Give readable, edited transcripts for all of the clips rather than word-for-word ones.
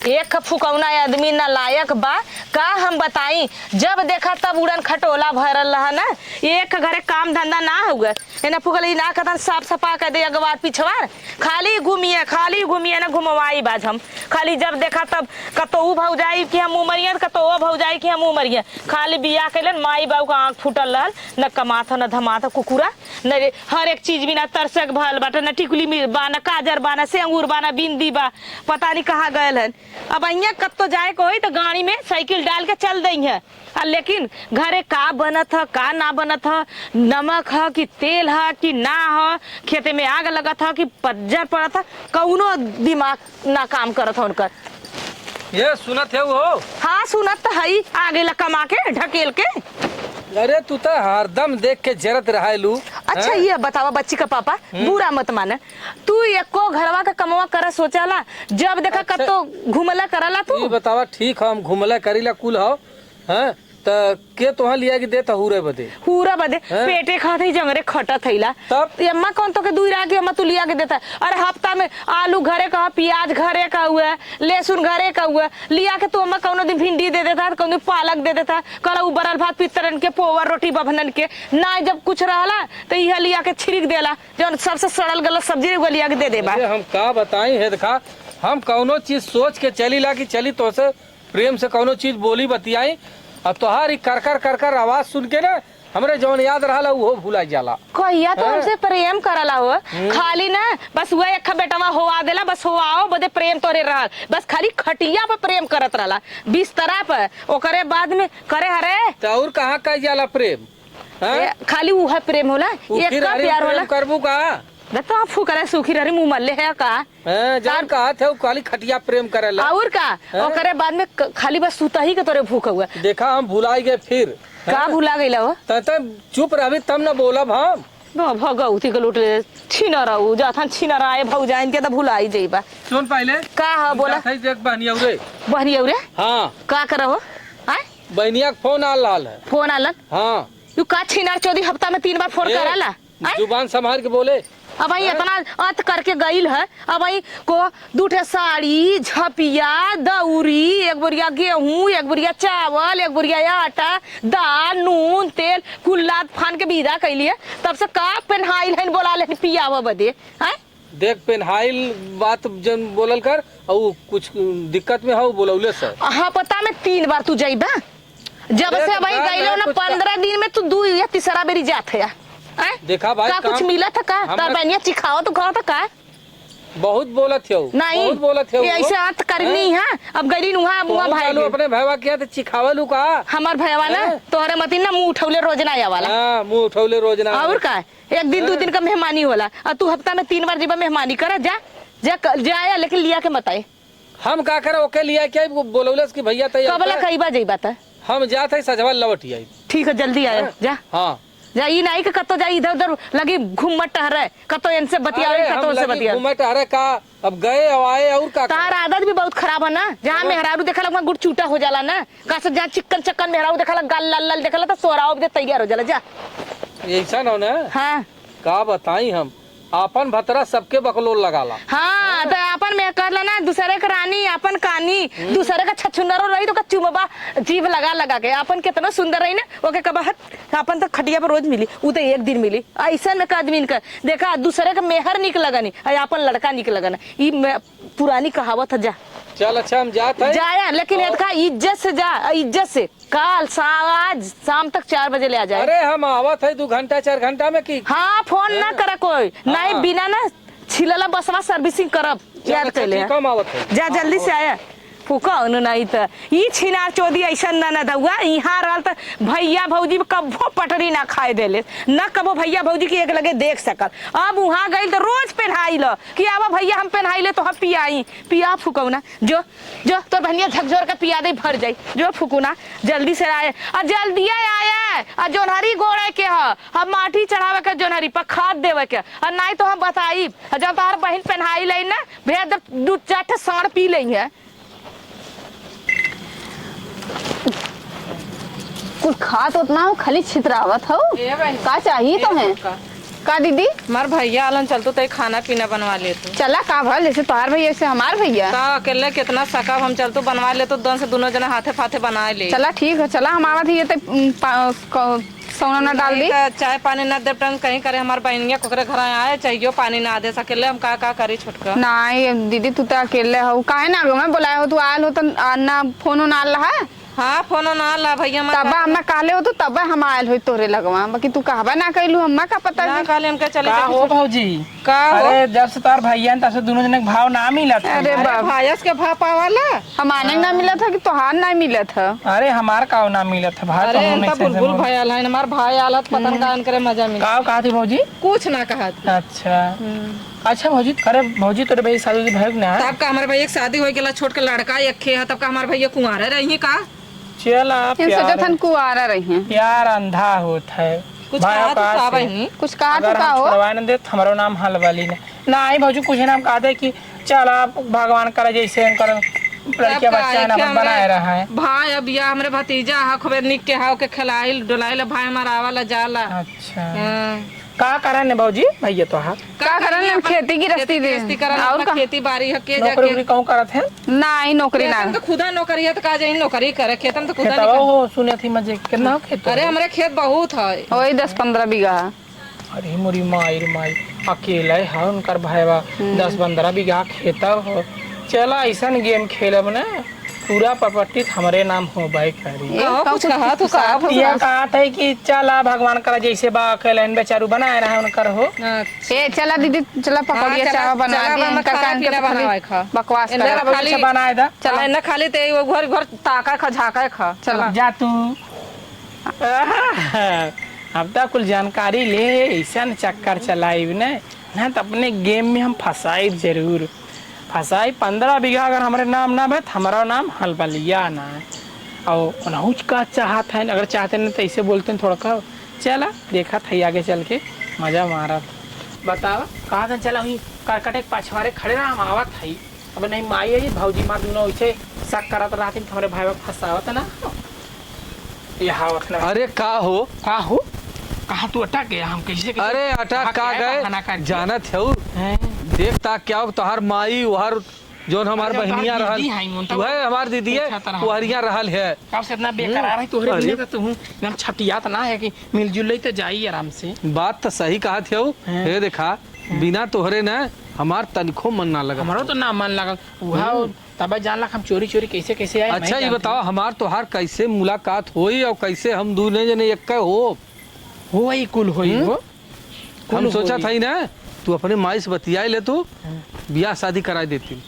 एक फुकौना आदमी ना लायक बा का हम बताई। जब देखा तब उड़न खटोला भरल रहा ना। एक घरे काम धंधा ना हुआ एना फुकल ना कतन साफ सफा कर दे अगवार पिछवार खाली घूमिए ना घुमवाई बाज हम खाली जब देखा तब कतो भौ जाई कि हम उमरिया कतो भौ जाई कि हम उमरिया खाली बिया कैलन माई बाबू का आँख फूटल रहल न कमाथा न धमाथा कुकुरा न हर एक चीज बिना तरसक भल बाटे न टिकुली बा न काजर बा न सेंगूर बा न बिंदी बा पता नहीं कहाँ गए हन। अब अहिया कत्तो जाए को तो गाड़ी में साइकिल डाल के चल दी है लेकिन घरे का बनत है का ना बनत है नमक है कि तेल है कि ना है खेते में आग लगत है कि पज्जर पड़त है कौनो दिमाग ना काम करत है उनका। ये सुनत है वो? हाँ सुनत तो है आगे ला कमा के ढकेल के। अरे तू तो हरदम देख के जरत रहा लू। अच्छा ये बतावा बच्ची का पापा बुरा मत माने तू एको घरवा का कमवा कर सोचाला जब देखा अच्छा, कतो घुमला करला तू ये बतावा ठीक हम घुमला करीला कुल हो हैं त के तोहा लिया के देता हुरे बदे पेटे खाते जंगरे खटा थैला तब अम्मा कौन तो के दूर आके अम्मा तू लिया के देता अरे हफ्ता में आलू घरे का प्याज घरे का हुआ लहसुन घरे का हुआ लिया के तू अम्मा कौनो दिन भिंडी दे देता कौनो पालक दे देता कल उबरल भात पितरन के पोवर रोटी बभनन के ना जब कुछ रहला तो यह लिया के छिड़क देला जो सबसे सड़ल गलत सब्जी लिया के दे देबा। हम का बताई है देखा हम कौनो चीज सोच के चली ला कि चली तो से प्रेम से कौनो चीज बोली बतियाई अब तोहार कर आवाज सुन के ना हमरे जौन याद रहा वो भूला जाला कहिया तो हमसे प्रेम करला हो खाली ना बस वह एक बेटवा होवा देला बस होवाओ बदे प्रेम तोरे रहल बस खाली खटिया पर प्रेम करत रहला बिस्तरा पर ओकरे बाद में करे हरे तो और कहाँ का जाला प्रेम खाली वह प्रेम होला एक का प्यार होला करबू का तो आप फुकरे सूखी रही मुंह मल्ले है का जान कहा थे खाली खटिया प्रेम करेला और का ओकरे बाद में खाली बस सुता ही के तोरे भूख हुआ देखा हम भुलाई गए फिर का भुला गईला हो चुप रही तब न बोलब हम भगवती के लूट छीन रहू जाथन छीन रहा भौ जाइन के तो भुलाई जइबा। सुन पहले का है बोला देख बहनिया रे हाँ का करहो बहनिया फोन आ लाल है फोन आलन हाँ यू का छीना चौधी हफ्ता में 3 बार फोन कराला जुबान संभाल के बोले अब इतना अंत करके गईल है अब को 2 साड़ी झपिया दौरी एक बोरिया गेहूं एक बोरिया चावल एक बोरिया आटा दाल नून तेल कुल्ला फान के विदा कैलिए तब से का पेनहाइल है बोला ले पियावा बदे हैं देख पेनहाइल बात जन बोलल कर और कुछ दिक्कत में हो बोलौले से हाँ पता में 3 बार तू जाइबा जब से भाई गईलो ना 15 दिन में तू 2 या तीसरा बेरी जात है देखा भाई का कुछ मिला था का तरबनिया चिखाओ तो कहा था का बहुत बोलत हो नहीं बहुत बोलत हो ऐसे हाथ करनी है अब गली नुहा मुआ भाई अपने भैया किया तो चिखावलू का हमार भैया ना तोहरे मती ना मुंह उठौले रोज ना आया वाला हां मुंह उठौले रोज ना और का एक दिन 2 दिन का मेहमानी होला और तू हफ्ता में 3 बार जेबा मेहमानी कर जा जा जाया लेकिन लिया के मताए हम का करे ओके लिया क्या बोलौलस कि भैया तैयार कबला कई बार जइबा त हम जात है सजवा लवटी आई ठीक है जल्दी आया जा हां जा ई नहीं के कतो जाई इधर उधर लगी घूमट टहरे कतो इनसे बतियावे कतो से बतिया घूमट टहरे का अब गए अब आए और का तार आदत भी बहुत खराब है ना जहां मेहरारू देखला वहां गुड़ चूटा हो जाला ना का से जहां चिकन चक्कन मेहरारू देखला गाल लाल लाल देखला तो सोराव भी तैयार हो जाला जा ऐसा न ना हां का बताई हम अपन भतरा सबके बकलोल लगाला हाँ तो अपन में कर लेना दूसरे का रानी अपन कानी दूसरे का छछुंदरो रही तो का चुमबा जीभ लगा लगा के अपन कितना सुंदर रही ना ओके कबा अपन तो खटिया पर रोज मिली उ तो एक दिन मिली ऐसा में का आदमी का देखा दूसरे का मेहर निक लगनी अपन लड़का निक लगना ई पुरानी कहावत है जा चल अच्छा हम जाते हैं जाया लेकिन इज्जत से जा इज्जत से कल आज शाम तक 4 बजे ले आ जाए। अरे हम आवत है 2 घंटा 4 घंटा में की हाँ फोन ना करे कोई नहीं बिना ना छिलला बसवा सर्विसिंग करब याद कर ले जा जल्दी से आया फूका नहीं तो ई छिनार चोदी ऐसा न दउआ यहाँ रहल तो भैया भौजी कबो पटरी ना खाए देले न कबो भैया भौजी की एक लगे देख सकल अब वहाँ गई तो रोज पहनाई लो कि आवा भैया हम पहनाई तो हम पिया फूकौना जो जो तो बहनिया झकझोर का पिया दे भर जाई जो फूकुना जल्दी से आए और जल्दी आया और जोनहरी गोड़े के हम माटी चढ़ावे के जोनहरी पर खाद देवे के और नहीं तो हम बताई जब तार बहन पहनाई ली ना भेद 2-4 साड़ पी ली है कुछ खा तो उतना हो खाली छितरावत हो का चाहिए तो है का दीदी? हमार भैया आलन चलतो तो खाना पीना बनवा लेते। चला का भल जैसे तोहार भैया से हमार भैया। का अकेले कितना सकब, हम चलतो बनवा ले तो दन से दोनों जना हाथे फाथे बना ले। चला ठीक है, चला हम आवत ही सोना ना डाल दी। चाय पानी ना दे टाइम कहीं करे हमार बहनिया कोकरे घर आए चाहिए पानी ना दे सकेले, हम का करी छोटका। नहीं दीदी तू तो अकेले हो, काहे ना मैं बुलाया हो, तू आयल हो तो ना फोन ना आल रहा। हाँ फोन ना ला भैया तब हमें कहले हो तो तब हम आयल हो तोरे लगवा, बाकी तू कहबा ना कहलू, हम्मा का पता ना कहले हमके चले का हो भौजी? का हो? अरे जब से तार भैया तब से दोनों जने के भाव ना मिलत है। अरे बाप, भायस के भाव पावाला हम आने ना मिला था कि तोहार ना मिला था। अरे हमार का ना मिलत है भाई। अरे इनका बुलबुल भाई आला है, हमार भाई आला पतन गान करे मजा मिला। का कहा थी भौजी? कुछ ना कहा। अच्छा अच्छा भौजी, अरे भौजी तोरे भाई शादी भइल ना? तब का हमारे भैया शादी हो गेला, छोट के लड़का एक है, तब का हमारे भैया कुंवारे रही का। चला हम सोचा था कुआरा रही हैं। प्यार अंधा होता है। कुछ कहा तो का बहनी, कुछ कहा तो अगर का हम हो। छुड़वा न दे हमारो नाम हलवाली ने ना आई भौजी, कुछ नाम कहा दे कि चला भगवान करे जैसे कर लड़किया बच्चा ना बनाए रहा है। भाई अब या हमरे भतीजा हा खूबे निक के हाव के खिलाइल डुलाइल, भाई हमारा आवाला जाला। अच्छा हाँ। का करे ने भौजी भैया तो हा का करन हम खेती की रस्ती दे और खेती बाड़ी हके नौकरी जाके कहूं करत है नहीं नौकरी ना। खेतन तो खुदा नौकरी है तो का जाई नौकरी करे, खेतन तो खुदा खेतवा नहीं हो सुने थी मजे कितना हो खेत? करे। अरे हमरे खेत बहुत है, वही 10-15 बीघा। अरे मोरी माई माई अकेला है उनकर भाईवा 10-15 बीघा खेत हो। चला ऐसा गेम खेलब ना पूरा प्रॉपर्टी हमारे नाम हो बाई करी। कुछ कहा तो का ये कहा था कि चला भगवान करा जैसे बा अकेला बेचारू बनाए रहा उनकर हो। ए चला दीदी चला पकौड़िया हाँ, चावा बना चला, दी, हम इनका खाना कान पीना के खाली बनावे खा। बकवास इनका कर। भौजी से बनाए दा चला न खाली ते वो घर घर ताका खा झाका खा। चला जा तू। अब तक कुल जानकारी ले ऐसा चक्कर चलाई ना तो अपने गेम में हम फंसाई जरूर फंसाई। 15 बीघा अगर हमारे नाम ना है हमारा नाम हलबलिया ना है और अनहुच का चाहत है। अगर चाहते नहीं तो ऐसे बोलते हैं थोड़ा का चला देखा था आगे चल के मजा मारा। बताओ कहा था चला हुई करकटे पछवारे खड़े रहा हम आवत है। अब नहीं माई है भौजी माँ दोनों ऐसे शक करत रहती हमारे भाई फंसावत ना यहाँ। अरे का हो कहा तू अटक गया हम कैसे अरे अटक का गए जानत है देख ता क्या तोहार माई वहर जोन हमार बहनिया रहल वह हमार दीदी है वहरिया रहल है। कब से इतना बेकरार है तोहरे बिना तो तू एकदम छटियात ना है कि मिलजुल तो जाई आराम से। बात तो सही कहा थे हे देखा बिना तोहरे ना हमार तनिको मन ना लगा। हमारो तो ना मन लगल वह तब जान लग हम चोरी चोरी कैसे कैसे आए। अच्छा ये बताओ हमार तोहार कैसे मुलाकात हुई और कैसे हम दूने जने एक हो वही कुल होई हो। हम सोचा था ही ना तू अपने माई से बतिया ले तू ब्याह शादी करा देती।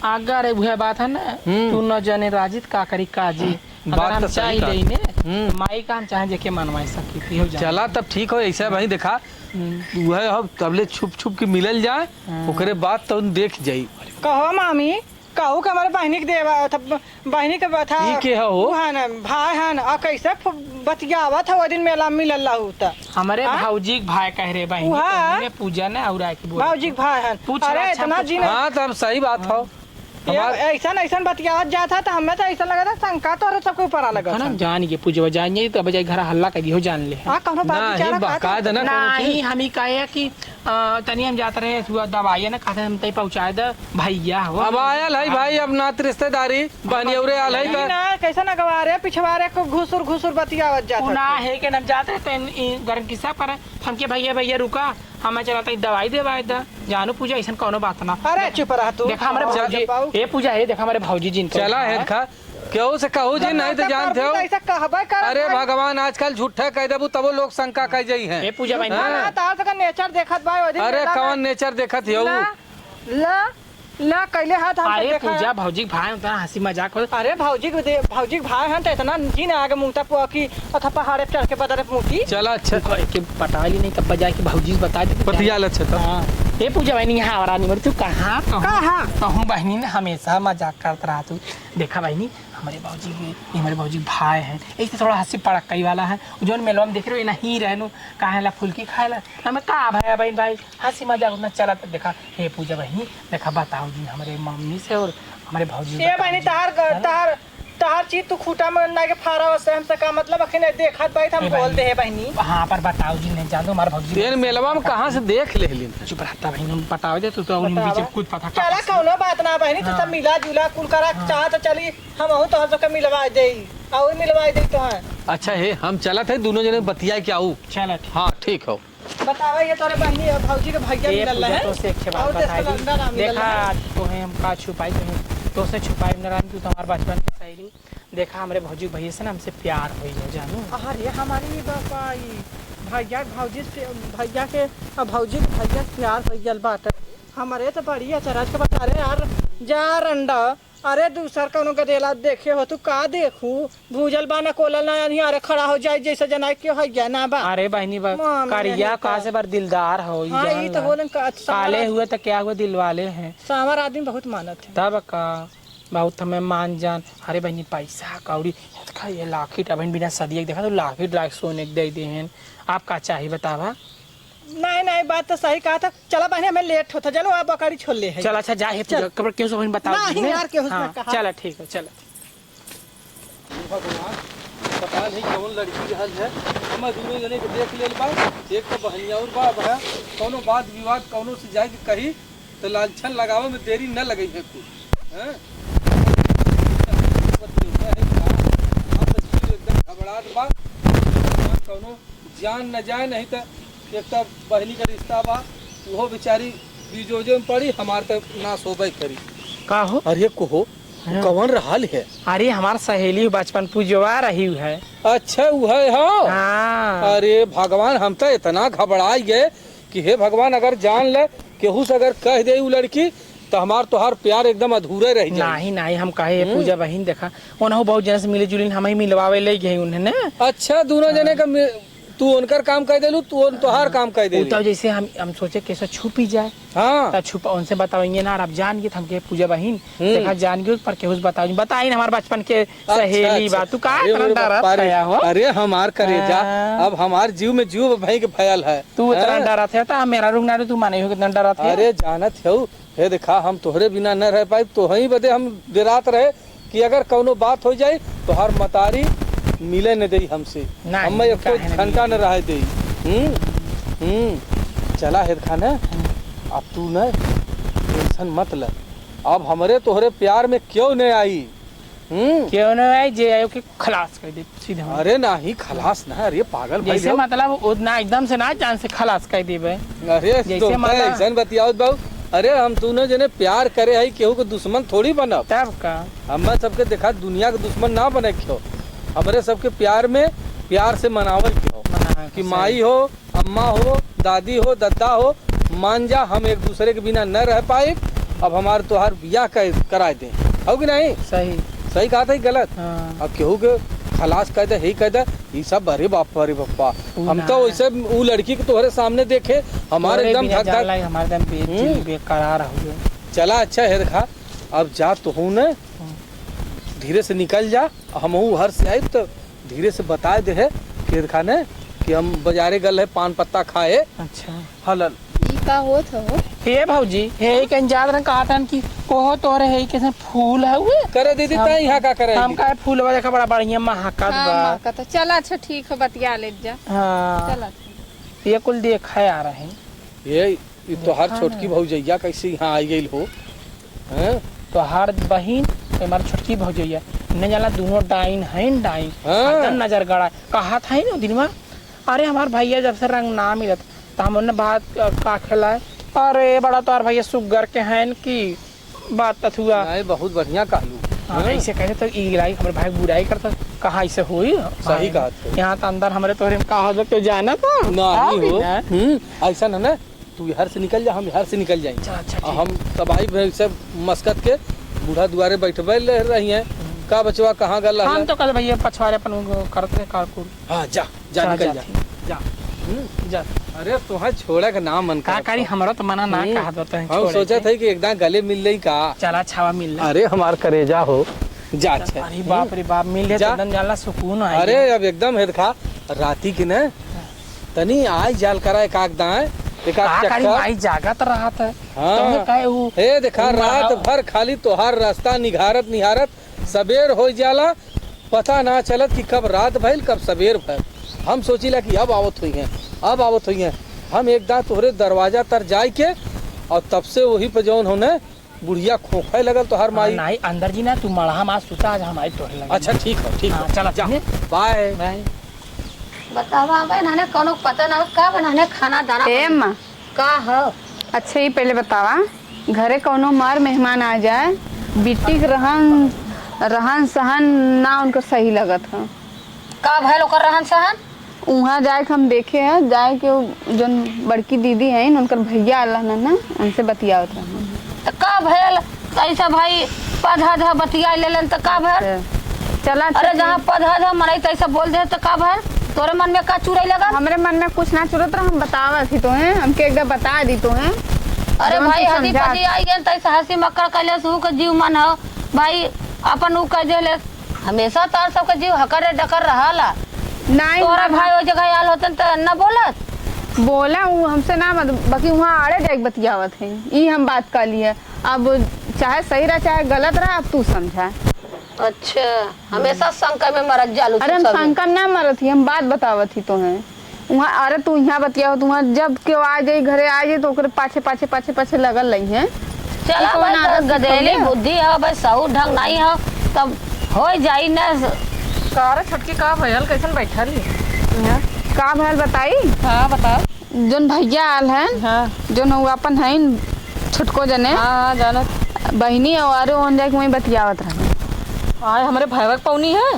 अगर वह बात है ना तू न जाने राजित का करी काजी बात हम तो सही चाहिए ने माई का हम चाहे जेके मनवाई सकी हो जा। चला तब ठीक हो ऐसा भाई देखा वह अब तबले छुप छुप के मिलल जाए ओकरे बाद तो देख जाई। कहो मामी कहू के हमारे बहनी के देवा बहनी के था ई के हो है ना भाई है ना कैसे बतियावा था वो दिन मेला मिलल रहू त हमारे भौजी भाई कह रहे बहनी पूजा ने और आके बोल भौजी भाई है। अरे इतना जी हाँ तब सही बात हो ऐसा ऐसा बतियावत जाता था हमें तो ऐसा लगा था शंका तो सबके ऊपर आ लगा ना जान के पूजा जानिए तो बजाय घर हल्ला कर दियो जान ले। हां कौनो बात ना नहीं हम ही कहे कि तनी हम जाते रहे दवाई ना खाते हम तई पहुंचाए द भैया हो। अब आयल है भाई अब नात रिश्तेदारी बनियौरे आल है ना कैसा ना गवारे पिछवारे को घुसुर बतियावत जाता ना है के हम जाते तो घर किस्सा पर हमके भैया रुका हमें चलाता दवाई देवाई द जानू पूजा ऐसा कोनो बात ना। अरे चुप रह तू देखा हमारे भौजी ये पूजा है देखा हमारे भौजी जी चला है खा क्यों से कहू जी नहीं तो जानते हो ऐसा कहबे कर। अरे भगवान आजकल झूठा कह देबू तबो लोग शंका कह जाई है। ये पूजा भाई ना तार से नेचर देखत भाई ओदी अरे कौन नेचर देखत हो ला कैले हाथ हम अरे पूजा भौजी भाई उतना हंसी मजाक हो। अरे भौजी भाई हैं तो इतना जी ना आगे मुंगता की अथा पहाड़े चढ़ के बदरे मुंगी चला अच्छा के पटाली नहीं तब बजाय के भौजी बता दे पतिया अच्छा तो हां ये पूजा बहनी यहाँ आ रही तू कहाँ कहूँ बहनी ने हमेशा मजाक करता रहा तू। देखा बहनी हमारे भौजी भाई हैं ऐसे थोड़ा हंसी पड़कई वाला है जो मेलवा में देख रहे हो नहीं रहनु कहाँ ला फुल्की खाए ला हमें कहा भाई बहन भाई हंसी मजाक उतना चला तो देखा हे पूजा बहनी देखा बताओ जी हमारे मम्मी से और हमारे भौजी ये बहनी तार तहार चीज तू खूटा में ना के फारा वसे हमसे का मतलब अखने देखत बाई हम बोल दे है बहनी। हाँ पर बताओ जी नहीं जानो हमारे भौजी तेन मेलवा में कहाँ से देख ले ली चुप रहता भाई हम बताओ दे तू तो उन बीच में खुद पता कर चला कौनो बात ना बहनी तू सब मिला जुला कुल करा चाह तो चली हम हूं तो सबके मिलवा देई और मिलवा देई तो है। अच्छा है हम चला थे दोनों जने बतिया के आऊ। चल हाँ ठीक हो। बतावा ये तोरे बहनी और भौजी के भैया ये मिलल है तो से एक बात और बताई देश का नाम मिलल देखा है। तो है हम का छुपाई तो से छुपाई न राम तू तुम्हारे बचपन की सहेली देखा हमारे भौजी भैया से ना हमसे प्यार हो गया जानू। अरे हमारी बापा भैया भौजी भैया के भौजी भैया से प्यार हो गया बात हमारे तो बढ़िया चरज के बता रहे यार जा रंडा। अरे दूसर कौनो गदेला देखे हो तू का देखू भूजल बा न कोलल ना नहीं अरे खड़ा हो जाए जैसे जना क्यों है गया ना बा। अरे बहनी बा मामी करिया नहीं कहाँ से बार दिलदार हो हाँ ये तो बोलन काले हुए तो क्या हुए दिल वाले हैं सावर आदमी बहुत मानत है। तब का बहुत हमें मान जान। अरे बहनी पैसा कौड़ी ये लाखिट अभी बिना सदिया देखा तो लाखिट लाख सोने के दे दे हैं आप का चाहिए बतावा। नहीं नहीं बात तो सही कहा था। चला बहनी हमें लेट होता चलो आप बकरी छोड़ ले है। चल अच्छा जा कबर क्यों सब बताओ नहीं यार क्यों उसने कहा। चल ठीक है चल भगवान पता नहीं कौन लड़की रहल है हम दोनों जने के देख लेल बा। एक तो बहनिया और बा बा कोनो बात विवाद कोनो से जाए के कही तो लालछन लगावे में देरी न लगई है कुछ हैं। एकदम घबराहट बा कोनो जान न जाए नहीं तो एक तो बहनी का रिश्ता बा वो बेचारी बीजोजे में पड़ी हमार तो ना सोबे करी का हो। अरे को कौन रहल है। अरे हमार सहेली बचपन पूजवा रही है। अच्छा वो है हाँ। हाँ अरे भगवान हम तो इतना घबराई गए कि हे भगवान अगर जान ले केहू से अगर कह दे वो लड़की तो हमार तोहार प्यार एकदम अधूरे रह जाए। नहीं नहीं हम कहे पूजा बहन देखा उन्होंने बहुत जने से मिले जुले हम ही मिलवावे ले गए उन्हें अच्छा दोनों जने का तू उनकर काम कह देलू तू तोहार काम कह दे। तो जैसे हम सोचे कैसे छुप ही जाए हाँ तो छुपा उनसे बताओगे ना आप जान गए हमके पूजा बहन देखा जान गए पर केहू बताओ बताई ना हमारे बचपन के सहेली बात तू का इतना डरत है हो। अरे हमार करेजा अब हमार जीव में जीव भाई के फैल है तू इतना डरत है तो मेरा रुक ना तू माने हो कितना डरत है। अरे जानत हो हे देखा हम तोहरे बिना न रह पाए तो वही बदे हम देरात रहे कि अगर कौनो बात हो जाए तो हर मतारी मिले न दे हमसे हम एक घंटा न रह दे। चला है खाना अब तू न टेंशन मत ले अब हमारे तोहरे प्यार में क्यों नहीं आई। क्यों न आई जे आयो के खलास कर दे सीधा। अरे नहीं खलास ना अरे पागल भाई जैसे मतलब उतना एकदम से ना जान से खलास कर देबे। अरे तो ऐसा बतियाओ बाबू। अरे हम दोनों जने प्यार करे है केहू के दुश्मन थोड़ी बनब तब का हम सबके देखा दुनिया के दुश्मन ना बने क्यों हमारे सबके प्यार में प्यार से मनावल क्यों कि माई हो अम्मा हो दादी हो दद्दा हो मान जा हम एक दूसरे के बिना न रह पाए अब हमारे त्योहार बियाह करा दे हो कि नहीं। सही सही कहा था गलत। हाँ। अब केहू के खलास कह दे ही कह दे ये सब अरे बापा अरे बापा हम तो वैसे वो लड़की के तुम्हारे सामने देखे हमारे एकदम धक धक हमारे एकदम बेकरार हो गए। चला अच्छा है देखा अब जा तो हूँ न धीरे से निकल जा हम हर से आए तो धीरे से बता दे है कि खाने कि हम बाजारे गल है पान पत्ता खाए। अच्छा हलल का होत हो हे भौजी हे कन जात रंग कहा था कि कोहो तोरे हे कैसे फूल है हुए करे दीदी ता यहाँ का करे हम का फूल वाले का बड़ा बढ़िया महकत बा। हाँ का तो चला अच्छा ठीक है बतिया ले जा हां चला ये कुल देखा आ रहे हैं ये तो हर छोटकी भौजैया कैसे यहाँ आई गई हो हैं तो हर बहन हमारी छोटकी भौजैया न जाला दोनों डाइन है डाइन हाँ। एकदम नजर गड़ा कहा था ही ना दिन में। अरे हमारे भैया जब से रंग ना मिलत तो हम उन्हें बात का खिलाए अरे बड़ा तो भैया सुगर के हैं कि बात तक हुआ नहीं बहुत बढ़िया कहलू ऐसे कहते तो इलाई हमारे भाई बुराई करता कहा ऐसे हुई सही कहा थे। यहाँ तो अंदर हमारे तोहरे में कहा हो तो जाना था नहीं हो ऐसा ना तू यहाँ से निकल जा हम यहाँ से निकल जाएंगे। अच्छा हम तबाही से मस्कत के बूढ़ा दुआरे बैठबे रही हैं का बचवा कहाँ गल हम तो कल भैया पछवाड़े अपन करते कारकुल। हाँ जा जा निकल जा जा जा अरे तुम्हारा छोड़ा का नाम मन का करी हमारा तो मना ना कहा देते हैं हम सोचा था कि एकदम गले मिल रही का चला छावा मिल रहा। अरे हमार करेजा हो जा अच्छा अरे बाप रे बाप मिल जा। एकदम जाला सुकून है। अरे अब एकदम है खा राती की न तनी आज जाल करा एक आग दाए एक आग का करी चक्कर भाई जागत रहा था हाँ तो काहे वो हे देखा रात भर खाली तोहार रास्ता निघारत निहारत सवेर हो जाला, पता ना चलत कि कब रात भइल कब सवेर भइल। हम सोचिला कि अब आवत हुई हैं। हम एकदा तोहरे दरवाजा तर जाए के और तब से वही पे जौन होने बुढ़िया खोखे लगल तो हर माई। नहीं अंदर जी ना तू मढ़ा मास सुता आज हमारी तोहरे लगे। अच्छा ठीक है हाँ, चला जा, चलिए। बाय। बतावा बनाने कोनो पता ना का बनाने खाना दाना ए माँ, का हो। अच्छा ये पहले बतावा, घरे कोनो मार मेहमान आ जाए, बिट्टी के रहन सहन ना उनकर सही लगत है। का भइल ओकर रहन सहन? वहाँ जाए के हम देखे हैं, जाए के जोन बड़की दीदी है उनकर भैया अल्लाह ना उनसे बतियावत रहा। त का भइल ऐसा भाई पधा धा बतिया लेलन त का भइल? चला अरे जहाँ पधा धा मरई तैसा बोल दे त का भइल? तोरे मन में का चुरई लगा? हमरे मन में कुछ ना चुरत रहा, हम बतावत ही तो हैं, हमके एकदम बता दी तो हैं। अरे जवन भाई तू हदी समझा। पदी आई गेल तैसा हंसी मक्कड़ कैले सु के जीव मन हो भाई अपन उ कह देले हमेशा तार सबके जीव हकर डकर रहाला। नहीं तोरा भाई ओ जगह आल होतन त न बोलत। बोला वो हमसे ना मत, बाकी वहाँ आड़े जाके बतियावत है, ये हम बात कर ली है। अब चाहे सही रहा चाहे गलत रहा, अब तू समझा। अच्छा हमेशा शंका में मरत जालू। अरे हम शंका ना मरत ही, हम बात बतावत ही तो हैं वहाँ। अरे तू यहाँ बतिया वहाँ जब क्यों आ जाए घरे आ जाए तो ओकरे पाछे पाछे पाछे पाछे लगल रही है। चला कौन भाई आदत तो गधेली सिखौले? बुद्धि है भाई, सऊ ढंग नहीं है तब हो जाई ना। कार छटकी का भयल कैसन बैठल का भैल बताई? हाँ बता। जोन भैया आल है, हाँ जोन वो अपन है छुटको जने हाँ जानत। बहनी और वहाँ जाके वहीं बतियावत रहे। आए हमारे भैवक पौनी है।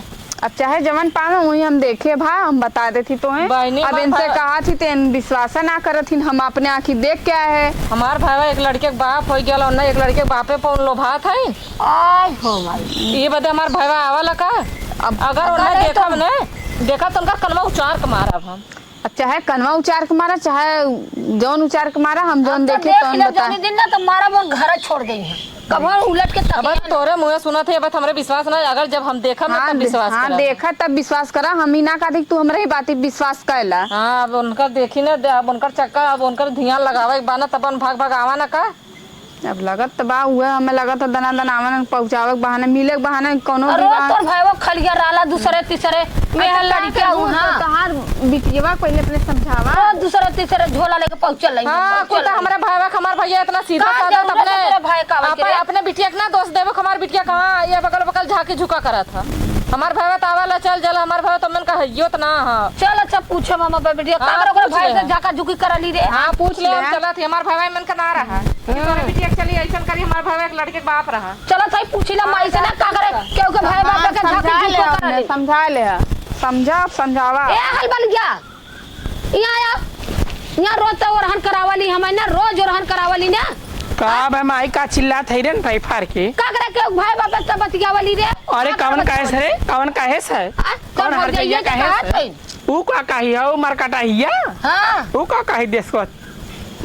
अब चाहे जवन पावे वही हम देखे भा, हम बता देती तो हैं। बहनी अब माँ इनसे भा- कहा थी तो विश्वास ना करत हम अपने आँखी देख के आए है। हमार भाई एक लड़के के बाप हो गया ना, एक लड़के के बापे पौन लोभात है। आय हो भाई ये बदे हमार भाईवा आवला का। अब अगर उन्हें देखा देखा तो उनका कलमा उचार के मारब हम। चाहे कनवा उचार के मारा चाहे जौन उचार के मारा, हम जौन तो देखे देख तौन ले बता। जानी दिन ना तो मारा मन घर छोड़ गई है कभी उलट के अब तोरे मुँह सुना थे, अब हमरे विश्वास ना, अगर जब हम देखा हाँ, तब विश्वास हाँ करब। देखा तब विश्वास करा, हम ही ना कहा थी तू हमारे ही बात विश्वास कैला। हाँ अब उनका देखी ना, अब उनकर चक्का, अब उनकर ध्यान लगावे के बाना तब भाग भाग आवा ना का। अब लगत तो बा हुए, हमें लगत तो दना दना आवन पहुँचावे के बहाने मिले के बहाने कोनो अरे विवाह- तोर भाई वो खलिया राला दूसरे तीसरे में लड़के हाँ तहार बिटिया पहले अपने समझावा। हाँ दूसरे तीसरे झोला लेके पहुंचल रही हाँ कुछ हमारे भाई हमार भैया इतना सीधा का साधा जरूरत है तेरे भाई का आवे के रे? अपने बिटिया के ना दोस्त देवे, हमार बिटिया कहाँ ये बगल बगल झाके झुका करा था। हमार भाई तो आवाला चल जल, हमार भाई तो मन का हइयो तो ना। हाँ चल अच्छा पूछो मामा बेटिया हाँ, का ओकरा पूछ भाई ले। से झाका झुकी करा ली रे। हाँ पूछ ले, ले। चला थी हमार भाई मन का ना रहा कि तोरे बिटिया के चली ऐसा करी, हमार भाई एक लड़के के बाप रहा। चलो सही पूछिला माई से ना का करे क्यों के भाई बाप के झाका समझा ले झुकी करा हमने, ली। समझा ले समझा समझावा। ए हल बन गया यहाँ आया, यहाँ रोज तो ओरहन करावली हमें ना, रोज ओरहन करावली ना। का भाई माई का चिल्ला थे रे भाई फार के। का करे के भाई बाप से बतियावली रे। अरे कवन काहे से रे, कवन काहे से, कौन हर जइया काहे से, ऊ का काहे हो मरकटा हिया, हां ऊ का काहे देसको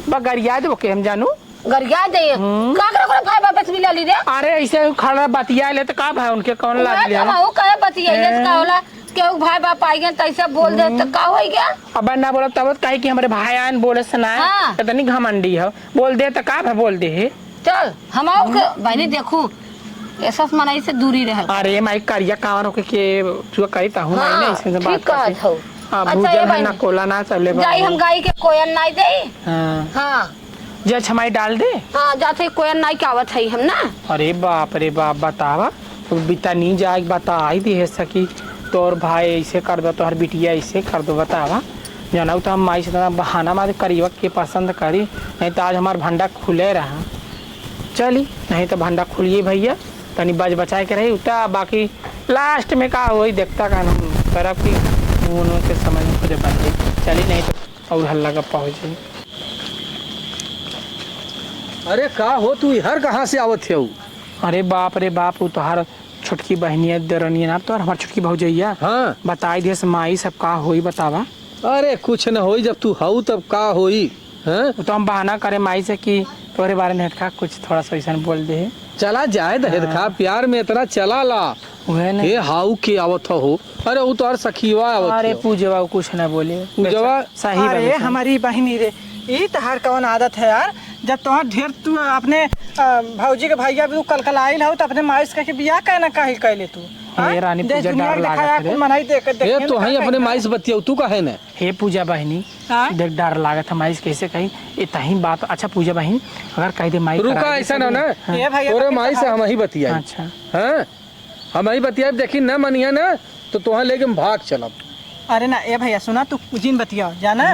बगरिया दे के हम जानू। गरिया दे का करे ओकरा भाई बाप से मिला ली रे। अरे ऐसे खड़ा बतिया ले तो का भाई उनके कौन लाज लिया। वो कहे बतियाइले से का होला केहू भाई बाप आई गए तैसे बोल दे तो का होई गया। अब ना बोला तब कहे कि हमारे भाई आन बोले सुना हाँ। इतनी घमंडी हो, बोल दे तो का भाई बोल दे है। चल हम आओ के बहनी देखू ऐसा मनाई से दूरी रह। अरे माई करिया कावन होके के तू कही ता हूं हाँ, नहीं इससे बात ठीक कहत करते। हौ। हां अच्छा, भूजल ये है ना बहनी। कोला ना चले जाई हम गाय के कोयन नहीं दे। हां हां जे छमाई डाल दे। हां जाते कोयन नहीं कावत है हम ना। अरे बाप रे बाप बतावा तो बिता नहीं जाए बता आई दी है सकी तोर भाई ऐसे कर दो, तोहर बिटिया ऐसे कर दो, बतावा जानू तो हम माई से तो बहाना मार करीब के पसंद करी, नहीं तो आज हमार भंडा खुले रहा। चली नहीं तो भंडा खुलिए भैया, तनी बच बचाए के रही उता, बाकी लास्ट में का वही देखता का हम तरफ की उन्होंने के समझ में खुद बन जाए। चली नहीं तो और हल्ला गप्पा हो जाए। अरे का हो तू इधर कहाँ से आवत है? अरे बाप रे बाप, वो तोहार छोटकी बहनिया दरनिया ना, तो हमार छोटकी भौजैया हाँ बताई दे माई सब का होई बतावा। अरे कुछ न होई, जब तू हऊ तब का होई। हैं वो तो हम बहाना करे माई से कि तोरे बारे में हटका कुछ थोड़ा सा ऐसा बोल दे। चला जाए दहेद खा, प्यार में इतना चला ला। वह हे हाउ के आवत हो? अरे वो तो और सखीवा आवत अरे हो। पूजवा कुछ ना बोले, पूजवा सही अरे बात है। हमारी बहनी रे, ये तहार कौन आदत है यार? जब तोहर ढेर तू अपने भौजी के भैया भी कल आइल हो तो अपने माइस के बियाह कहना काहे कैले तू हे रानी पूजा डर लागत रे। मनाई देख ये तो हई अपने माई से बतिया तू का है ना। हे पूजा बहनी हाँ? देख डर लागत है माइस कैसे कही इतनी बात। अच्छा पूजा बहन अगर कह दे माई रुका ऐसा ना ना ये भैया तोरे माई से हम ही बतिया। अच्छा हाँ हम ही बतिया देखी न मनिया ना तो तुहाँ लेके हम भाग चलब। अरे ना ए भैया सुना तू जिन बतिया जाना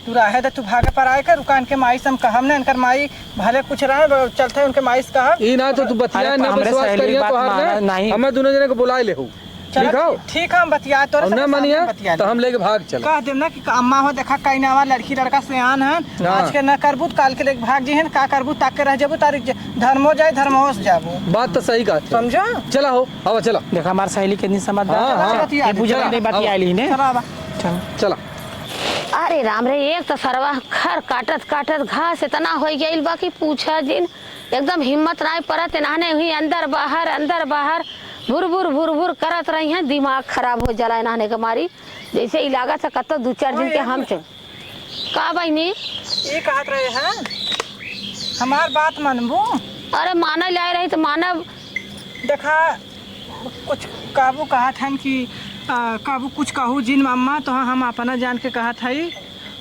तू रहे तो तू भागे पर आए कर रुकान के माई से हम कहम ना इनकर माई भले कुछ रहे चलते उनके माई से कहा ई ना तो तू बतिया अरे ना हमरे विश्वास सहेली करिया बात तो माना हार नहीं। हमें दोनों जने को बुलाए ले हो ठीक हो ठीक है हम बतिया तो और न मनिया तो हम लेके भाग चल। कह देम ना कि अम्मा हो देखा कहीं ना लड़की लड़का सियान है आज के न करबू काल के लेके भाग जी है का करबू ताक के रह जाबू तारीख धर्मो जाए धर्मो से जाबू बात तो सही कहा समझो चला हो अब चला देखा हमारे सहेली कितनी समझदार हाँ, है। हाँ। ये पूजा चला, ने बतिया ली ने चलो आवा। चल चला। अरे राम रे एक तो सरवा खर काटत काटत घास इतना हो गई बाकी पूछा जिन एकदम हिम्मत नहीं पड़त नहाने हुई अंदर बाहर भुर भुर करत रही हैं। दिमाग खराब हो जाला नहाने के मारी जैसे इलाका से कतो 2-4 दिन के हम थे का बहनी ये कहत रहे हैं हमार बात मानबू अरे माना लाए रही तो मानव देखा कुछ काबू कहत हन कि काबू कुछ कहू जिन अम्मा तो हम अपना जान के कहत हई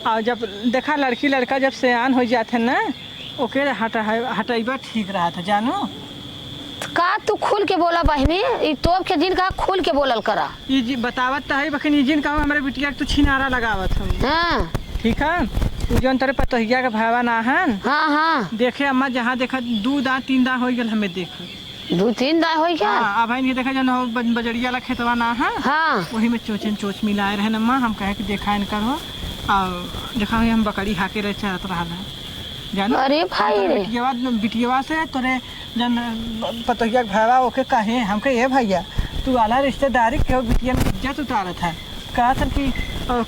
और जब देखा लड़की लड़का जब सयान हो जाते ना ओके हटैबा ठीक रहा था जानू का तू खुल के बोला बहनी ई तोप के जिन का खुल के बोलल करा ये जी बतावत तो है बखन ये जिन कहू हमारे बिटिया के तू छिनारा लगावत हो हाँ ठीक है तू जौन तेरे पतोहिया के भावा ना हन हाँ देखे अम्मा जहाँ देखा 2 दांत 3 दांत हो गल हमें देख 2-3 दाय हो क्या हाँ अब नहीं देखा जौन हो बजरिया ला खेतवा ना है हाँ वही में चोचन चोच मिलाए रहे अम्मा हम कहे कि देखा इनकर हो और देखा हम बकरी हाके रहे चरत रहा जानो अरे भाई रे बिटियावा से तोरे जन पतोहिया भावा ओके कहे हमके ये भैया तू आला रिश्तेदारी के बिटिया में इज्जत उतारत है कहा था कि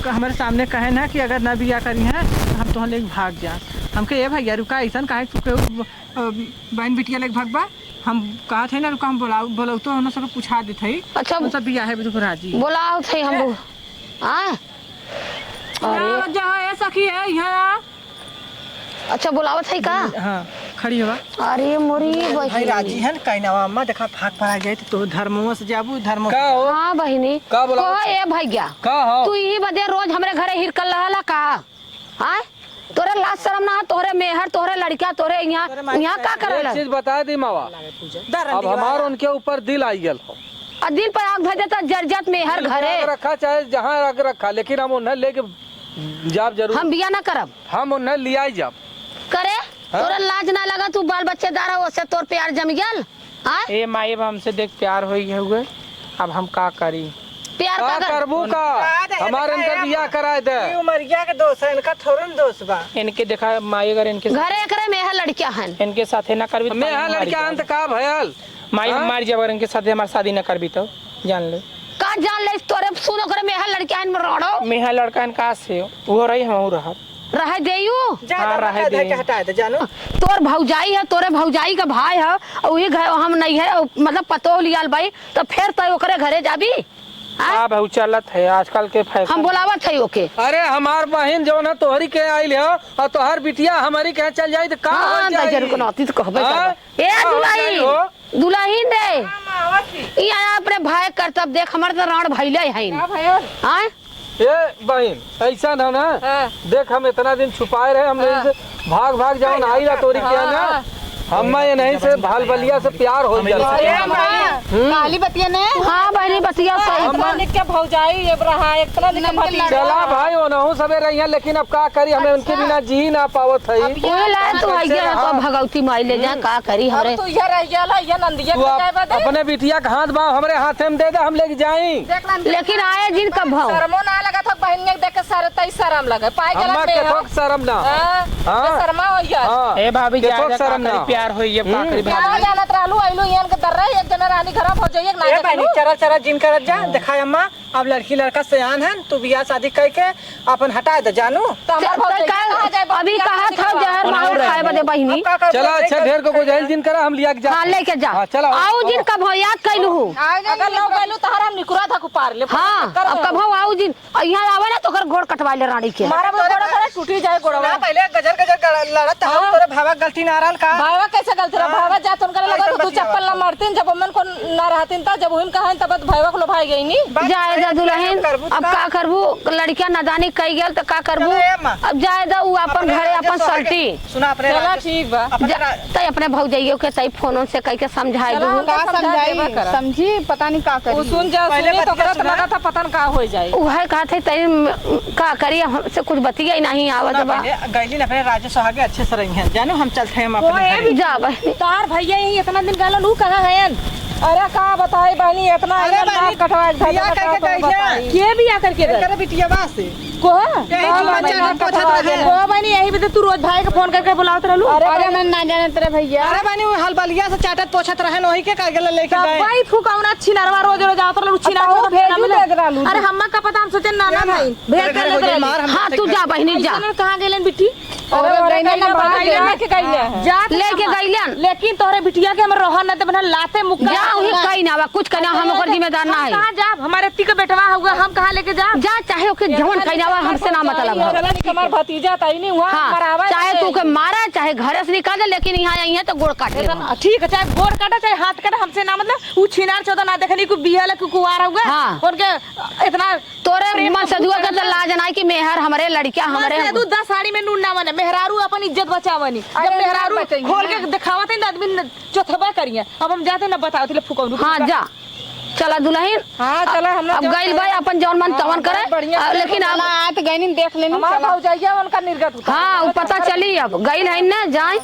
हमारे सामने कहे ना कि अगर ना बिया करी है तो हम तुम लेके भाग जा हमके ये भैया रुका ऐसा कहे तू बहन बिटिया लेके भागबा हम कहा थे ना रुका हम बोलाऊ तो हम सब पूछा देते अच्छा सब बिया है बिदु राजी बोलाओ थे हम हाँ अरे जहाँ है सखी है यहाँ अच्छा बुलावत है का हाँ खड़ी हुआ अरे मोरी भाई बहिनी राजी है कहीं ना अम्मा देखा भाग पड़ा जाए तो धर्मों से जाबू धर्मों का हो हाँ बहिनी का बोला कहो ए भैया का हो तू यही बदे रोज हमरे घरे हिरकल रहला का हाँ तोरे लाज शर्म ना तोरे मेहर तोरे लड़का तोरे यहाँ का करल एक चीज बता दी मावा अब हमार उनके ऊपर दिल आई गल हो और दिल पर आग भेजे तो जर्जत मेहर घरे आग रखा चाहे जहाँ आग रखा लेकिन हम उन्हें लेके जाब जरूर हम बिया ना करब हम उन्हें लिया जाब करे तोरा लाज ना लगा तू बाल बच्चेदार हो उससे तोर प्यार जम गया हाँ ए माई अब हमसे देख प्यार हो गए हुए अब हम का करी प्यार का का करबू का हमारे इनका बियाह कराए दे उमरिया के दोस्त है इनका थोड़ा दोस्त बा इनके देखा माई अगर इनके घरे करे मेहर लड़किया हन इनके साथे ना करबी तो मैं यहाँ मार लड़का जाएब। अंत का भयल माई हम मार जाब अगर इनके साथे हमारी शादी ना करबी तो जान ले का जान ले तोरे सुनो करे मेहर लड़किया हन रोड़ो मेहा लड़का इनका से वो रही हम रह रह देयू हाँ, रहे दे। हटाए दे जानू तोर भौजाई है तोरे भौजाई का भाई है और वही घर हम नहीं है मतलब पतो लियाल भाई तो फिर तो ओकरे घरे जाबी हाँ बहुत चलत है आजकल के फैशन हम बोलावत है ओके अरे हमार बहन जो ना तोहरी के आइल हो और तोहर बिटिया हमारी कहे चल जाई तो का हाँ हो जाई दजर को नाती तो कहबे हाँ? ए का हो जाई हो? दुल्हन रे यहाँ अपने भाई करतब देख हमारे तो राण भैले है हाँ ए बहन ऐसा ना ना देख हम इतना दिन छुपाए रहे हमने इनसे भाग भाग जाओ ना आई तोरी क्या ना हम ये नहीं से भाल बलिया से प्यार हो जाए काली बतिया ने हाँ बहनी बतिया सही के भौजाई ये रहा एक तरह चला भाई हो ना सबे रही है लेकिन अब का करी हमें उनके बिना जी ना पावत है वही लाए तो आई गया तो भगवती माई ले जा का करी हमारे तू ये रह गया ये नंदिया तू अपने बिटिया का हाथ बाव हमारे हाथे में दे दे हम लेके जाई लेकिन आए दिन कब भाव शर्मो ना लगा था बहन ने देख के सारे तई शर्म लगे पाए गला अम्मा पे के ठोक शर्म ना हाँ शर्मा हो यार हाँ ए भाभी के ज्यादा ठोक का शर्म ना करी प्यार होई ये का करी क्या जानत रहलू आइलू यन के दर्रा एक जना रानी खराब हो जाइए ना बहनी चरा चरा जिन करत जा देखा अम्मा अब लड़की लड़का सयान है तू बियाह शादी करके अपन हटा दे जानू तो अभी कहा था जहर माहौल खाए बदे बहनी चला अच्छा ढेर को गुजाइल दिन करा हम लिया के जा हाँ लेके जा हाँ, चलो आओ दिन कब हो याद कैलू अगर लोग आइलू तो हराम निकुरा था को पार ले हाँ अब कभो आओ दिन यहाँ आवे ना तो ओकर गोड़ कटवा ले रानी के मारा गोड़ा गोड़ा टूटी जाए गोड़ा ना पहले गजर गजर लड़त हो तोरे भावा गलती ना रहल का भावा कैसे गलती रहा भावा जा तुम करे लगा तू चप्पल ना मारतीन जब मन को ना रहतीन ता जब हम कहन तब भावा को लो भाई गई नी जाए जा दुल्हन अब का करबू लड़कियां नादानी कई गेल तो का करबू अब जाए जा उ अपन घरे अपन सल्टी सुना अपने चला ठीक बा तई अपने भौजाइयो के तई फोन से कह के समझाई दू का समझाई समझी पता नहीं का वो करी सुन जा सुनी तो करत लगा था पता न का हो जाए उहे कहा थे तई का करी हमसे कुछ बतिया नहीं आवत बा गैली अपने राजे सुहागे अच्छे से रही हैं जानो हम चलते हैं हम अपने घरे। जा बहनी तार भैया ही इतना दिन कहला लू कहां है अरे का बताई बहनी इतना अरे एकदम बहनी, नाक कटवा बिया करके कैसे? के भी आकर के करे बिटिया से को कहीं जुआ चाचा पूछत रहे। को बहनी यही भी तो तू रोज भाई के फोन करके बुलावत रहलू अरे मैं ना जाने तेरे भैया अरे बनी वो हलबलिया से चाटत पोछत रहे वही के कागल लेके गए भाई फुकावना छिनरवा रोज रोज आवत रहलू छिनरवा भेजू ले रहलू अरे हम्मा का पता हम सोचे नाना भाई भेज कर ले हाँ तू जा बहनी जा कहां गेलन बिटी अरे गईले ना बाहर लेके गईले जा लेके गईलन लेकिन तोरे बिटिया के हम रोहन न बना लाते मुक्का जा उही कहीं ना बा कुछ कहना हम ओकर जिम्मेदार ना है कहां जा हमारे ती के बेटवा होगा हम कहां लेके जा जा चाहे ओके जवन कहीं ना बा हमसे ना मतलब है चला हमार भतीजा तई नहीं हुआ हाँ मरावा चाहे तू के मारा चाहे घरे से निकाल दे लेकिन यहाँ आई है तो गोड़ काट ले ठीक है चाहे गोड़ काटा चाहे हाथ काटा हमसे ना मतलब ऊ छिनार चौदह ना देखनी को बिहल को कुवार होगा हाँ। उनके इतना तोरे मन सदुआ का तो लाज नाई कि मेहर हमारे लड़कियां हमारे हमारे दू 10 साड़ी में नून ना बने मेहरारू अपन इज्जत बचावनी जब मेहरारू खोल के दिखावत है ना आदमी चौथबा करिए अब हम जाते ना बताओ फुकौनु हाँ जा चला दुल्हन हां चला हम अब गइल भाई अपन जौन मन तवन करे लेकिन अब आ तो गईनी देख लेनी हमारा भौजाइया उनका निर्गत होता हाँ वो पता चली अब गइल है ना जाए